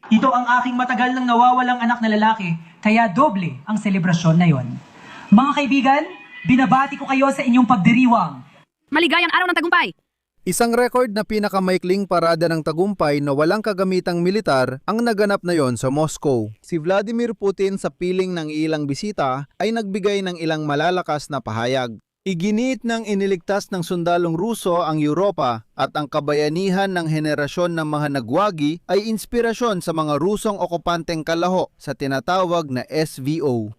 Ito ang aking matagal nang nawawalang anak na lalaki, kaya doble ang selebrasyon na yon. Mga kaibigan, binabati ko kayo sa inyong pagdiriwang. Maligayang araw ng tagumpay! Isang record na pinakamaikling parada ng tagumpay na walang kagamitang militar ang naganap na yon sa Moscow. Si Vladimir Putin sa piling ng ilang bisita ay nagbigay ng ilang malalakas na pahayag. Iginiit ng iniligtas ng sundalong Ruso ang Europa at ang kabayanihan ng henerasyon ng mga nagwagi ay inspirasyon sa mga Rusong okupanteng kalaho sa tinatawag na SVO.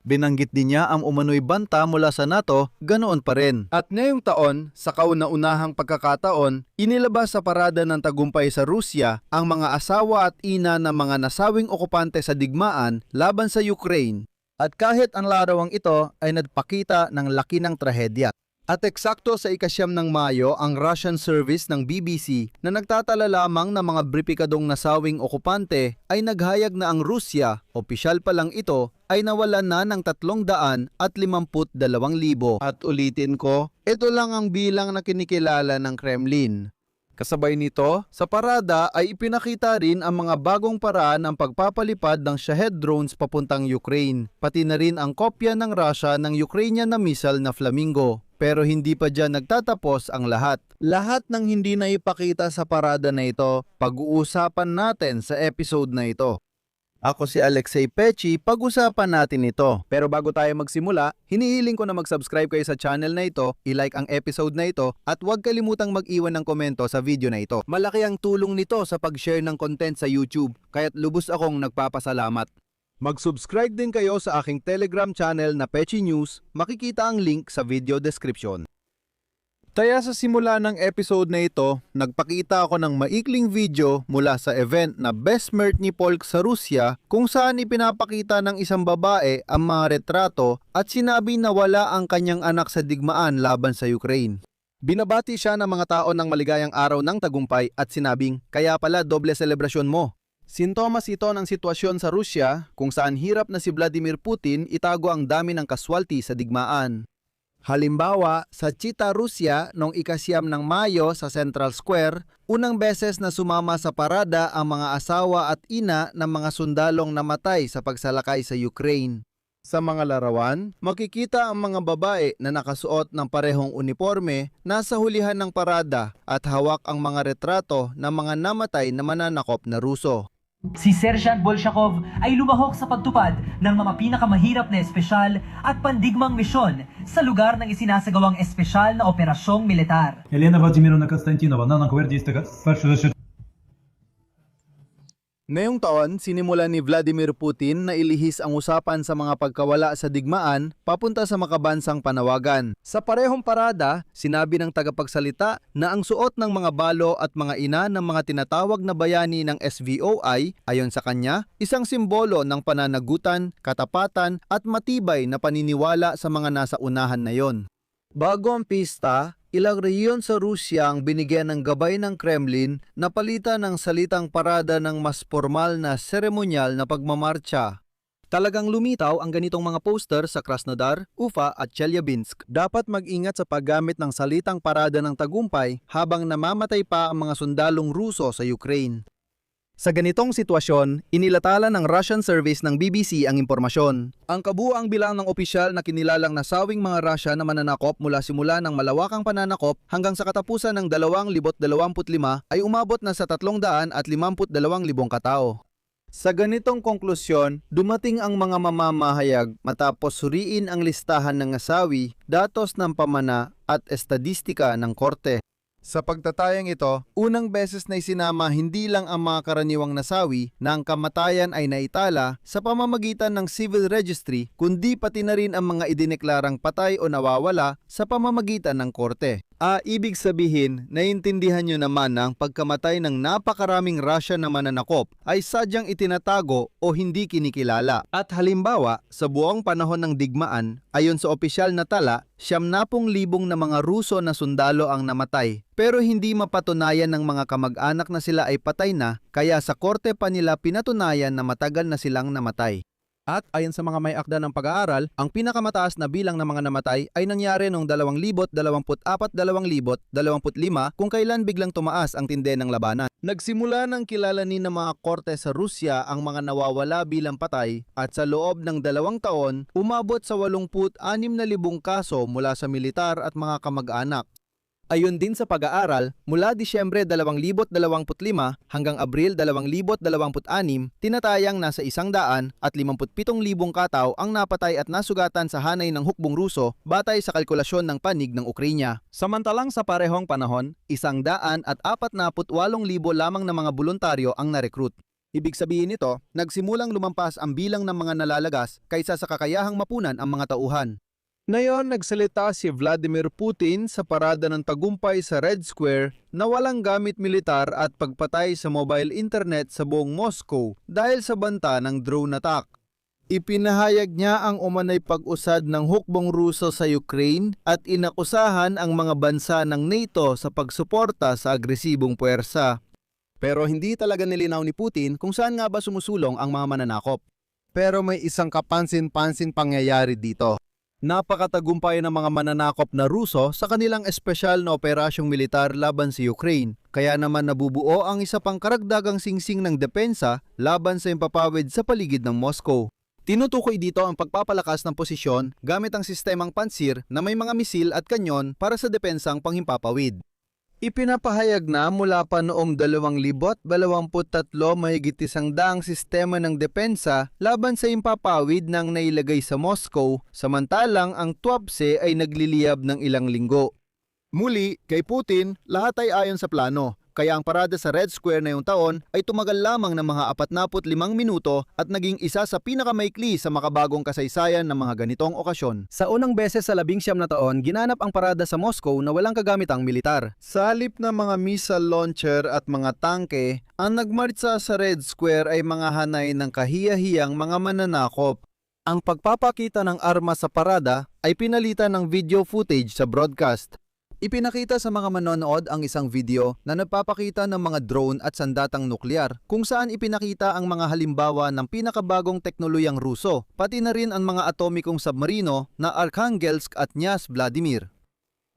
Binanggit din niya ang umano'y banta mula sa NATO, ganoon pa rin. At ngayong taon, sa kauna-unahang pagkakataon, inilabas sa parada ng tagumpay sa Rusya ang mga asawa at ina ng mga nasawing okupante sa digmaan laban sa Ukraine. At kahit ang larawang ito ay nagpakita ng laki ng trahedya. At eksakto sa ika-9 ng Mayo, ang Russian service ng BBC na nagtatala lamang ng mga bripikadong nasawing okupante ay naghayag na ang Rusya, opisyal pa lang ito, ay nawalan na ng 352,000. At ulitin ko, ito lang ang bilang na kinikilala ng Kremlin. Kasabay nito, sa parada ay ipinakita rin ang mga bagong paraan ng pagpapalipad ng Shahed drones papuntang Ukraine, pati na rin ang kopya ng Russia ng Ukrainian na missile na Flamingo. Pero hindi pa dyan nagtatapos ang lahat. Lahat ng hindi na ipakita sa parada na ito, pag-uusapan natin sa episode na ito. Ako si Alexei Pechi, pag-usapan natin ito. Pero bago tayo magsimula, hinihiling ko na mag-subscribe kayo sa channel na ito, i-like ang episode na ito, at huwag kalimutang mag-iwan ng komento sa video na ito. Malaki ang tulong nito sa pag-share ng content sa YouTube, kaya't lubos akong nagpapasalamat. Mag-subscribe din kayo sa aking Telegram channel na Pechi News, makikita ang link sa video description. Kaya sa simula ng episode na ito, nagpakita ako ng maikling video mula sa event na Besmертny Polk sa Rusya kung saan ipinapakita ng isang babae ang mga retrato at sinabi na wala ang kanyang anak sa digmaan laban sa Ukraine. Binabati siya ng mga tao ng maligayang araw ng tagumpay at sinabing, kaya pala doble selebrasyon mo. Sintomas ito ng sitwasyon sa Rusya kung saan hirap na si Vladimir Putin itago ang dami ng kaswalti sa digmaan. Halimbawa, sa Chita, Rusya noong ika-9 ng Mayo sa Central Square, unang beses na sumama sa parada ang mga asawa at ina ng mga sundalong namatay sa pagsalakay sa Ukraine. Sa mga larawan, makikita ang mga babae na nakasuot ng parehong uniforme nasa hulihan ng parada at hawak ang mga retrato ng mga namatay na mananakop na Ruso. Si Sergeant Bolshakov ay lumahok sa pagtupad ng mga pinakamahirap na espesyal at pandigmang misyon sa lugar ng isinasagawang espesyal na operasyong militar. Елена Владимировна Константинова на гвардейского першого. Ngayong taon, sinimulan ni Vladimir Putin na ilihis ang usapan sa mga pagkawala sa digmaan papunta sa makabansang panawagan. Sa parehong parada, sinabi ng tagapagsalita na ang suot ng mga balo at mga ina ng mga tinatawag na bayani ng SVO ay, ayon sa kanya, isang simbolo ng pananagutan, katapatan at matibay na paniniwala sa mga nasa unahan na yon. Bago ang pista, ilang rehiyon sa Rusya ang binigyan ng gabay ng Kremlin na palitan ng salitang parada ng mas formal na seremonyal na pagmamarcha. Talagang lumitaw ang ganitong mga poster sa Krasnodar, Ufa at Chelyabinsk. Dapat mag-ingat sa paggamit ng salitang parada ng tagumpay habang namamatay pa ang mga sundalong Ruso sa Ukraine. Sa ganitong sitwasyon, inilatala ng Russian service ng BBC ang impormasyon. Ang kabuuang bilang ng opisyal na kinilalang nasawing mga Russia na mananakop mula simula ng malawakang pananakop hanggang sa katapusan ng 2025 ay umabot na sa 352,000 katao. Sa ganitong konklusyon, dumating ang mga mamamahayag matapos suriin ang listahan ng nasawi, datos ng pamana at estadistika ng korte. Sa pagtatayang ito, unang beses na isinama hindi lang ang mga karaniwang nasawi na ang kamatayan ay naitala sa pamamagitan ng civil registry, kundi pati na rin ang mga idineklarang patay o nawawala sa pamamagitan ng korte. Ibig sabihin, naiintindihan nyo naman na ang pagkamatay ng napakaraming Russia na mananakop ay sadyang itinatago o hindi kinikilala. At halimbawa, sa buong panahon ng digmaan, ayon sa opisyal na tala, 70,000 na mga Ruso na sundalo ang namatay. Pero hindi mapatunayan ng mga kamag-anak na sila ay patay na, kaya sa korte pa nila pinatunayan na matagal na silang namatay. At ayon sa mga may akda ng pag-aaral, ang pinakamataas na bilang ng mga namatay ay nangyari noong 2024-2025 kung kailan biglang tumaas ang tindi ng labanan. Nagsimula ng kilalanin ng mga korte sa Rusya ang mga nawawala bilang patay at sa loob ng 2 taon, umabot sa 86,000 kaso mula sa militar at mga kamag-anak. Ayon din sa pag-aaral, mula Disyembre 2025 hanggang Abril 2026, tinatayang nasa 157,000 katao ang napatay at nasugatan sa hanay ng hukbong Ruso batay sa kalkulasyon ng panig ng Ukraina. Samantalang sa parehong panahon, 148,000 lamang na mga voluntaryo ang narekrut. Ibig sabihin nito, nagsimulang lumampas ang bilang ng mga nalalagas kaysa sa kakayahang mapunan ang mga tauhan. Ngayon, nagsalita si Vladimir Putin sa parada ng tagumpay sa Red Square na walang gamit militar at pagpatay sa mobile internet sa buong Moscow dahil sa banta ng drone attack. Ipinahayag niya ang umanay pag-usad ng hukbong Ruso sa Ukraine at inakusahan ang mga bansa ng NATO sa pagsuporta sa agresibong puwersa. Pero hindi talaga nilinaw ni Putin kung saan nga ba sumusulong ang mga mananakop. Pero may isang kapansin-pansin pangyayari dito. Napakatagumpay ng mga mananakop na Ruso sa kanilang espesyal na operasyong militar laban sa Ukraine, kaya naman nabubuo ang isa pang karagdagang singsing ng depensa laban sa impapawid sa paligid ng Moscow. Tinutukoy dito ang pagpapalakas ng posisyon gamit ang sistemang pansir na may mga misil at kanyon para sa depensang panghimpapawid. Ipinapahayag na mula pa noong 2023 mahigit 100 sistema ng depensa laban sa impapawid nang nailagay sa Moscow, samantalang ang Tuapse ay nagliliyab ng ilang linggo. Muli, kay Putin, lahat ay ayon sa plano, kaya ang parada sa Red Square na yung taon ay tumagal lamang ng mga 45 minuto at naging isa sa pinakamaikli sa makabagong kasaysayan ng mga ganitong okasyon. Sa unang beses sa 19 na taon, ginanap ang parada sa Moscow na walang kagamitang militar. Sa halip na mga missile launcher at mga tangke, ang nagmartsa sa Red Square ay mga hanay ng kahiyahiyang mga mananakop. Ang pagpapakita ng armas sa parada ay pinalitan ng video footage sa broadcast. Ipinakita sa mga manonood ang isang video na nagpapakita ng mga drone at sandatang nuklear kung saan ipinakita ang mga halimbawa ng pinakabagong teknolohiyang Ruso, pati na rin ang mga atomikong submarino na Arkhangelsk at Nyas Vladimir.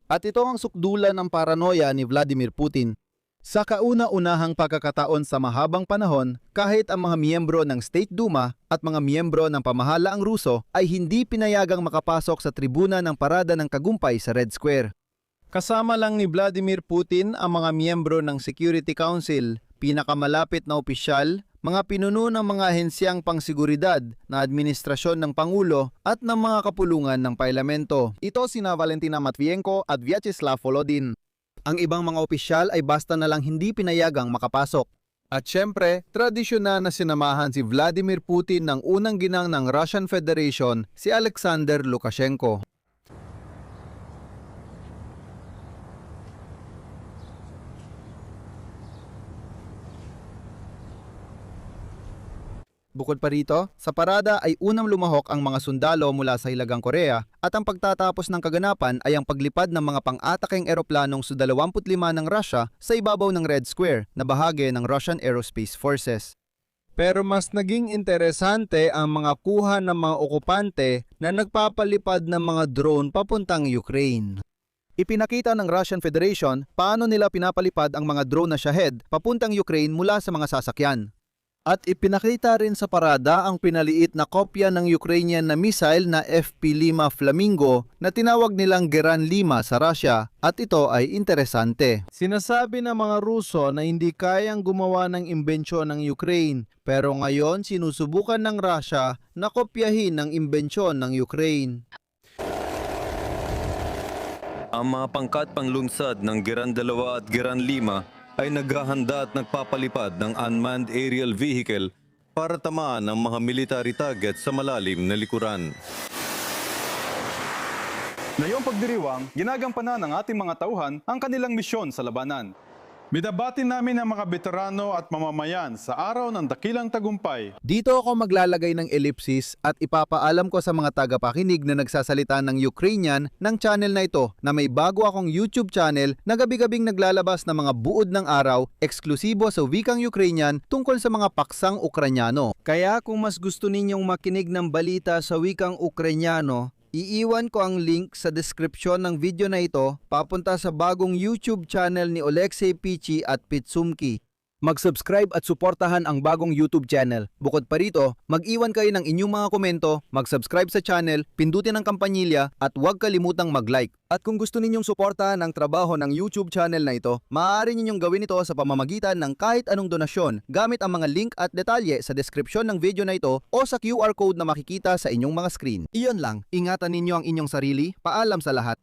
At ito ang sukdulan ng paranoia ni Vladimir Putin. Sa kauna-unahang pagkakataon sa mahabang panahon, kahit ang mga miyembro ng State Duma at mga miyembro ng pamahalaang Ruso ay hindi pinayagang makapasok sa tribuna ng parada ng tagumpay sa Red Square. Kasama lang ni Vladimir Putin ang mga miyembro ng Security Council, pinakamalapit na opisyal, mga pinuno ng mga ahensyang pangsiguridad na administrasyon ng Pangulo at ng mga kapulungan ng parlamento. Ito sina Valentina Matvienko at Vyacheslav Volodin. Ang ibang mga opisyal ay basta na lang hindi pinayagang makapasok. At syempre, tradisyonal na sinamahan si Vladimir Putin ng unang ginang ng Russian Federation, si Alexander Lukashenko. Bukod pa rito, sa parada ay unang lumahok ang mga sundalo mula sa Hilagang Korea at ang pagtatapos ng kaganapan ay ang paglipad ng mga pang-atakeng eroplanong Su-25 ng Russia sa ibabaw ng Red Square na bahagi ng Russian Aerospace Forces. Pero mas naging interesante ang mga kuha ng mga okupante na nagpapalipad ng mga drone papuntang Ukraine. Ipinakita ng Russian Federation paano nila pinapalipad ang mga drone na Shahed papuntang Ukraine mula sa mga sasakyan. At ipinakita rin sa parada ang pinaliit na kopya ng Ukrainian na missile na FP-5 Flamingo na tinawag nilang Geran-5 sa Russia at ito ay interesante. Sinasabi ng mga Ruso na hindi kayang gumawa ng imbensyon ng Ukraine pero ngayon sinusubukan ng Russia na kopyahin ang imbensyon ng Ukraine. Ang mga pangkat panglungsad ng Geran-2 at Geran-5 ay naghahanda at nagpapalipad ng unmanned aerial vehicle para tamaan ang mga military target sa malalim na likuran. Ngayong pagdiriwang, ginagampanan ng ating mga tauhan ang kanilang misyon sa labanan. Binabati namin ang mga veterano at mamamayan sa araw ng dakilang tagumpay. Dito ako maglalagay ng ellipsis at ipapaalam ko sa mga tagapakinig na nagsasalita ng Ukrainian ng channel na ito na may bago akong YouTube channel na gabi-gabing naglalabas ng mga buod ng araw eksklusibo sa wikang Ukrainian tungkol sa mga paksang Ukrainyano. Kaya kung mas gusto ninyong makinig ng balita sa wikang Ukrainyano, iiwan ko ang link sa description ng video na ito papunta sa bagong YouTube channel ni Oleksiy Pichi at Pitsumki. Mag-subscribe at suportahan ang bagong YouTube channel. Bukod pa rito, mag-iwan kayo ng inyong mga komento, mag-subscribe sa channel, pindutin ang kampanilya at huwag kalimutang mag-like. At kung gusto ninyong suportahan ang trabaho ng YouTube channel na ito, maaari ninyong gawin ito sa pamamagitan ng kahit anong donasyon gamit ang mga link at detalye sa description ng video na ito o sa QR code na makikita sa inyong mga screen. Iyon lang, ingatan ninyo ang inyong sarili. Paalam sa lahat.